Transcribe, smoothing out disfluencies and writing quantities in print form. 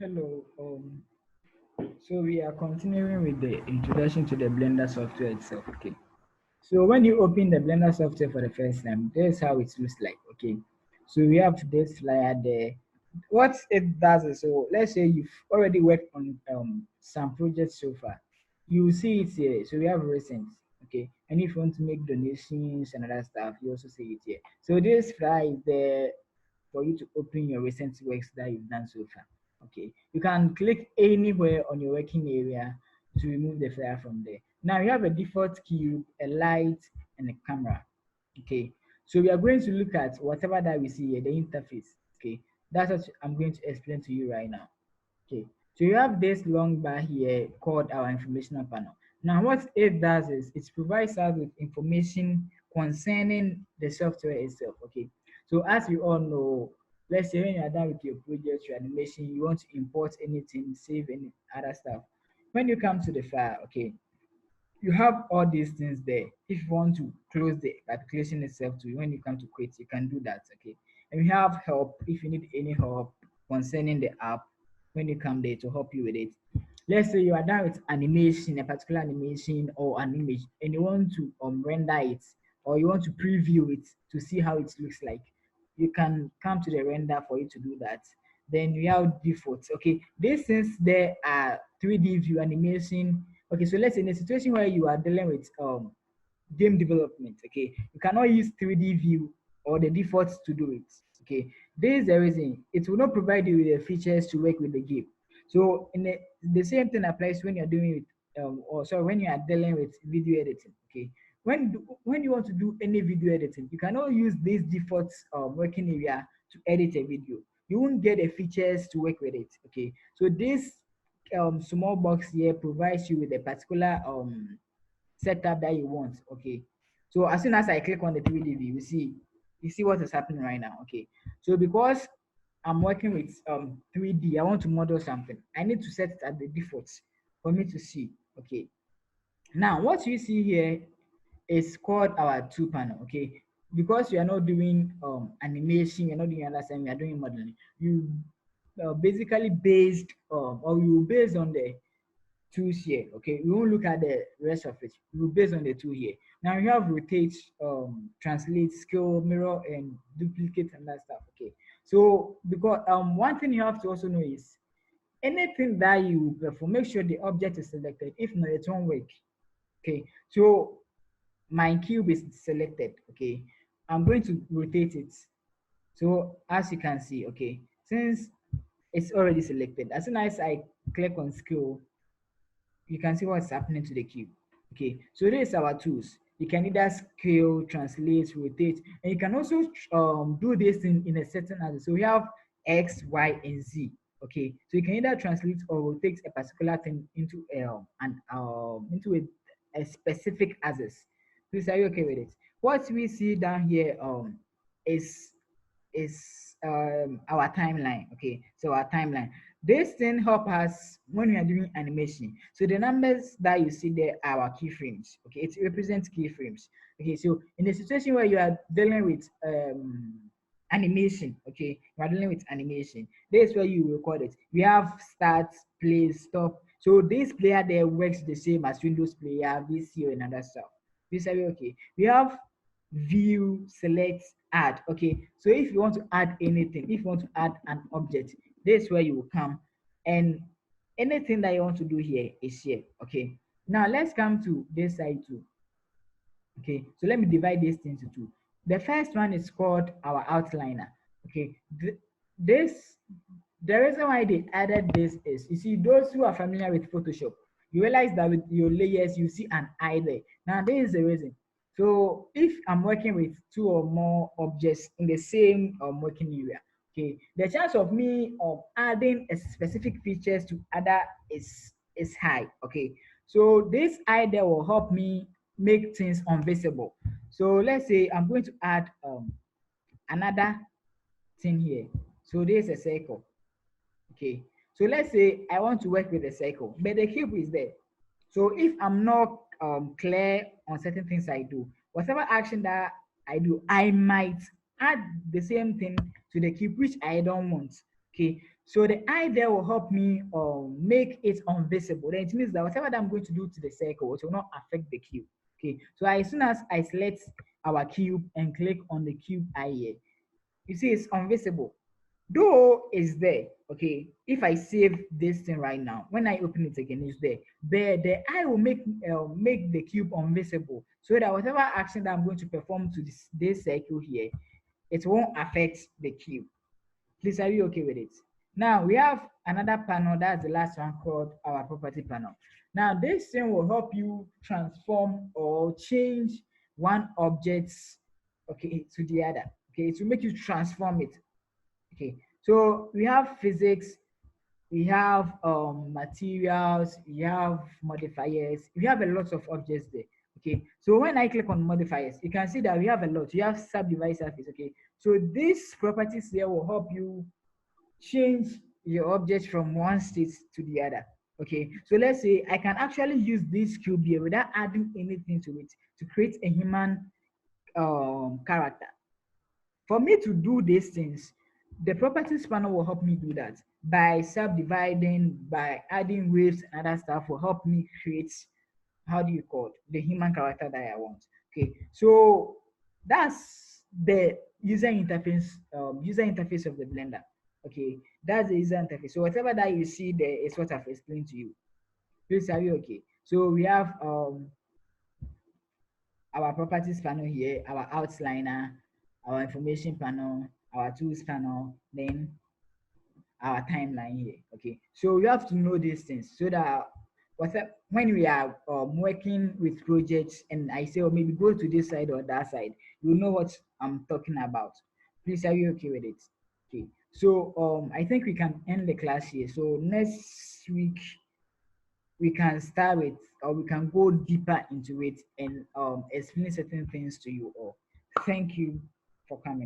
Hello. So we are continuing with the introduction to the Blender software itself. Okay. So when you open the Blender software for the first time, this is how it looks like. Okay. So we have this flyer there. What it does is, so let's say you've already worked on some projects so far. You will see it here. So we have recent. Okay. And if you want to make donations and other stuff, you also see it here. So this flyer is there for you to open your recent works that you've done so far. Okay, you can click anywhere on your working area to remove the flyer from there. Now you have a default cube, a light, and a camera. Okay, so we are going to look at whatever that we see here, the interface. Okay, that's what I'm going to explain to you right now. Okay, so you have this long bar here called our informational panel. Now, what it does is it provides us with information concerning the software itself. Okay, so as we all know, let's say when you are done with your project, your animation, you want to import anything, save any other stuff. When you come to the file, okay, you have all these things there. If you want to close the application itself to when you come to quit, you can do that. Okay, and we have help if you need any help concerning the app when you come there to help you with it. Let's say you are done with animation, a particular animation or an image, and you want to render it or you want to preview it to see how it looks like. You can come to the render for you to do that. Then we have defaults. Okay, these things there are 3D view animation. Okay, so let's say in a situation where you are dealing with game development, okay, you cannot use 3D view or the defaults to do it. Okay, this is the reason it will not provide you with the features to work with the game. So the same thing applies when you're doing it, or sorry, when you are dealing with video editing. Okay, when you want to do any video editing, you cannot use this default working area to edit a video. You won't get the features to work with it. Okay, so this small box here provides you with a particular setup that you want. Okay, so as soon as I click on the 3D view, you see what is happening right now. Okay, so because I'm working with 3D, I want to model something, I need to set it at the default for me to see. Okay, now what you see here is called our two panel. Okay, because we are not doing animation, you're not doing understanding, we are doing modeling. You basically based or you based on the tools here. Okay, we won't look at the rest of it. We will base on the two here. Now you have rotate, translate, scale, mirror, and duplicate and that stuff. Okay, so because one thing you have to also know is anything that you perform, make sure the object is selected. If not, it won't work. Okay, so my cube is selected. Okay, I'm going to rotate it. So as you can see, okay, since it's already selected, as soon as I click on scale, you can see what's happening to the cube. Okay, so this is our tools. You can either scale, translate, rotate, and you can also do this in a certain order. So we have X, Y, and Z. Okay, so you can either translate or rotate a particular thing into a specific axis. Please, are you okay with it? What we see down here is our timeline. Okay, so our timeline. This thing help us when we are doing animation. So the numbers that you see there are our keyframes. Okay, it represents keyframes. Okay, so in a situation where you are dealing with animation, okay, you are dealing with animation. This is where you record it. We have start, play, stop. So this player there works the same as Windows player, VCO, and other stuff. This is okay. We have view, select, add. Okay, so if you want to add anything, if you want to add an object, this is where you will come, and anything that you want to do here is here. Okay, now let's come to this side too. Okay, so let me divide this into two. The first one is called our outliner. Okay, this the reason why they added this is, you see, those who are familiar with Photoshop, you realize that with your layers you see an eye there. Now this is the reason. So if I'm working with two or more objects in the same working area, okay, the chance of me adding a specific features to other is high. Okay, so this eye there will help me make things invisible. So let's say I'm going to add another thing here. So there's a circle. Okay, so let's say I want to work with a circle, but the cube is there. So if I'm not clear on certain things I do, whatever action that I do, I might add the same thing to the cube, which I don't want. Okay, So the eye there will help me make it invisible. Then it means that whatever that I'm going to do to the circle, it will not affect the cube. Okay. So as soon as I select our cube and click on the cube eye here, you see it's invisible. Though it's there, okay. If I save this thing right now, when I open it again, it's there. But the eye will make the cube invisible, so that whatever action that I'm going to perform to this circle here, it won't affect the cube. Please, are you okay with it? Now we have another panel. That's the last one, called our property panel. Now this thing will help you transform or change one object, okay, to the other. Okay, it will make you transform it. Okay, so we have physics, we have materials, we have modifiers, we have a lot of objects there. Okay, so when I click on modifiers, you can see that we have a lot. You have subdivide surface. Okay, so these properties here will help you change your object from one state to the other. Okay, so let's say I can actually use this cube here without adding anything to it to create a human character. For me to do these things, the properties panel will help me do that by subdividing, by adding waves and other stuff will help me create, how do you call it, the human character that I want. Okay, so that's the user interface of the Blender. Okay, that's the user interface. So whatever that you see there is what I've explained to you. Please, are you okay? So we have our properties panel here, our outliner, our information panel, our tools panel, then our timeline here. Okay, so you have to know these things so that when we are working with projects and I say, oh, maybe go to this side or that side, you know what I'm talking about. Please, are you okay with it? Okay, so I think we can end the class here. So next week we can start with, or we can go deeper into it and explain certain things to you all. Thank you for coming.